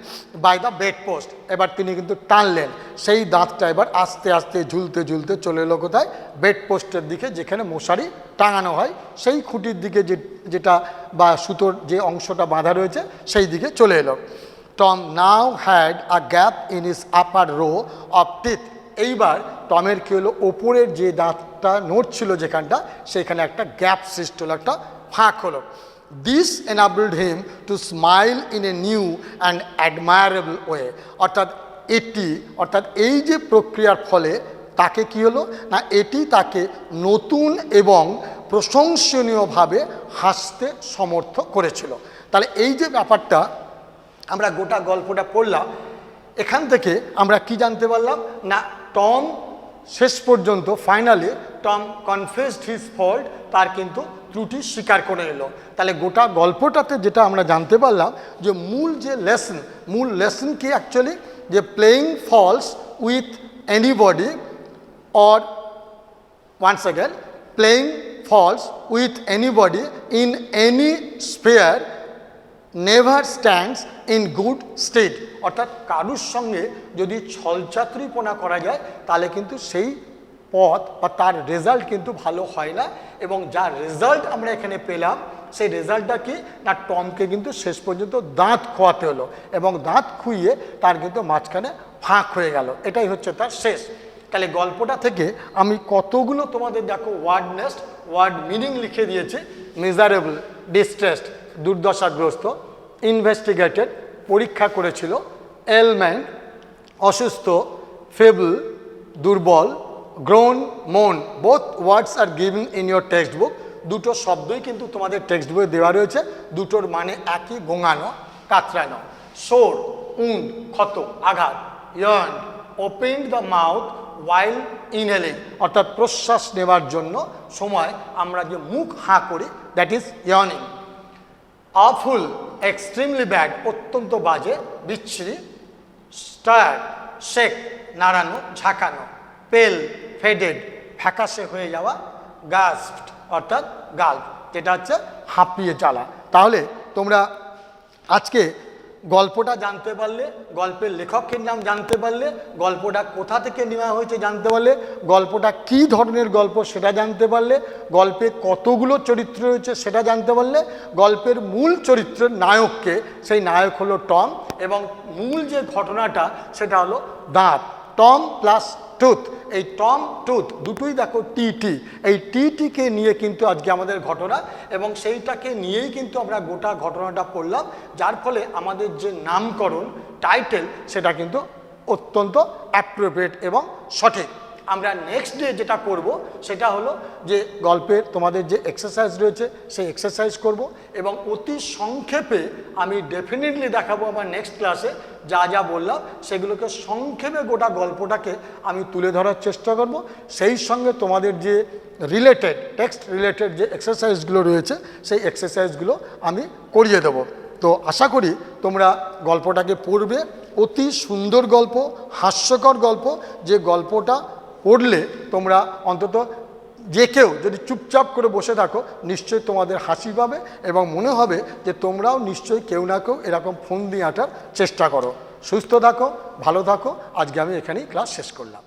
B: by the bedpost. এবার তিনি কিন্তু টানলেন, সেই দাঁতটা এবার আস্তে আস্তে ঝুলতে ঝুলতে চলে এলো কোথায়? বেডপোস্টের দিকে, যেখানে মশারি টাঙানো হয় সেই খুঁটির দিকে, যেটা বা সুতোর যে অংশটা বাঁধা রয়েছে সেই দিকে চলে এলো। Tom now had a gap in his upper row of teeth. এইবার টমের কী হলো, ওপরের যে দাঁতটা নড়ছিল যেখানটা, সেখানে একটা গ্যাপ সৃষ্টি হলো, একটা ফাঁক হলো। This enabled him to smile in a new and admirable way. অর্থাৎ এই যে প্রক্রিয়ার ফলে তাকে কি হলো না এটি তাকে নতুন এবং প্রশংসনীয়ভাবে হাসতে সমর্থ করেছিল। তাহলে এই যে ব্যাপারটা আমরা গোটা গল্পটা পড়লাম, এখান থেকে আমরা কি জানতে পারলাম না টম শেষ পর্যন্ত finally Tom confessed his fault, তার কিন্তু ত্রুটি স্বীকার করে এলো। তাহলে গোটা গল্পটাতে যেটা আমরা জানতে পারলাম যে মূল লেসন কি অ্যাকচুয়ালি, যে playing false with anybody or once again playing false with anybody in any sphere never stands in good stead. অর্থাৎ কারুর সঙ্গে যদি ছলচাতুরিপনা করা যায় তাহলে কিন্তু সেই পথ বা তার রেজাল্ট কিন্তু ভালো হয় না। এবং যা রেজাল্ট আমরা এখানে পেলাম সেই রেজাল্টটা কি না টমকে কিন্তু শেষ পর্যন্ত দাঁত খোয়াতে হলো, এবং দাঁত খুইয়ে তার কিন্তু মাঝখানে ফাঁক হয়ে গেল। এটাই হচ্ছে তার শেষ। তাহলে গল্পটা থেকে আমি কতগুলো তোমাদের দেখো ওয়ার্ড মিনিং লিখে দিয়েছি। মিজারেবল, ডিস্ট্রেসড, দুর্দশাগ্রস্ত, ইনভেস্টিগেটেড, পরীক্ষা করেছিল, এলমেন্ট, অসুস্থ, ফেবল, দুর্বল, গ্রোন, মোন। Both words are given in your text book. দুটো শব্দই কিন্তু তোমাদের টেক্সট বইয়ে দেওয়া রয়েছে, দুটোর মানে একই, গোঙানো, কাতরানো। সোর, উন্ড, ক্ষত, আঘাত। Yarn, opened the mouth while inhaling, অর্থাৎ প্রশ্বাস নেওয়ার জন্য সময় আমরা যে মুখ হাঁ করি, that is earning. awful, extremely bad, অত্যন্ত বাজে, বিচ্ছিরি। স্টার, শেক, নাড়ানো, ঝাঁকানো। পেল, ফেডেড, ফ্যাকাশে হয়ে যাওয়া। গাস্পড, অর্থাৎ গাল্প, যেটা হচ্ছে হাঁপিয়ে চালা। তাহলে তোমরা আজকে গল্পটা জানতে পারলে, গল্পের লেখকের নাম জানতে পারলে, গল্পটা কোথা থেকে নেওয়া হয়েছে জানতে পারলে, গল্পটা কী ধরনের গল্প সেটা জানতে পারলে, গল্পে কতগুলো চরিত্র রয়েছে সেটা জানতে পারলে, গল্পের মূল চরিত্রের নায়ককে, সেই নায়ক হলো টম, এবং মূল যে ঘটনাটা সেটা হলো দাঁত। টম প্লাস টুথ, এই টম টুথ দুটোই দেখো টি টি, এই টি টিকে নিয়ে কিন্তু আজকে আমাদের ঘটনা, এবং সেইটাকে নিয়েই কিন্তু আমরা গোটা ঘটনাটা পড়লাম, যার ফলে আমাদের যে নামকরণ টাইটেল সেটা কিন্তু অত্যন্ত অ্যাপ্রোপ্রিয়েট এবং সঠিক। আমরা নেক্সট ডে যেটা করব সেটা হলো যে গল্পের তোমাদের যে এক্সারসাইজ রয়েছে সেই এক্সারসাইজ করব, এবং অতি সংক্ষেপে আমি ডেফিনেটলি দেখাবো আমার নেক্সট ক্লাসে যা যা বললাম সেগুলোকে সংক্ষেপে গোটা গল্পটাকে আমি তুলে ধরার চেষ্টা করব। সেই সঙ্গে তোমাদের যে রিলেটেড টেক্সট রিলেটেড যে এক্সারসাইজগুলো রয়েছে সেই এক্সারসাইজগুলো আমি করিয়ে দেব। তো আশা করি তোমরা গল্পটাকে পড়বে, অতি সুন্দর গল্প, হাস্যকর গল্প, যে গল্পটা পড়লে তোমরা অন্তত যে কেউ যদি চুপচাপ করে বসে থাকো নিশ্চয়ই তোমাদের হাসি পাবে, এবং মনে হবে যে তোমরাও নিশ্চয়ই কেউ না কেউ এরকম ফোন দিয়ে আঁটার চেষ্টা করো। সুস্থ থাকো, ভালো থাকো। আজকে আমি এখানেই ক্লাস শেষ করলাম।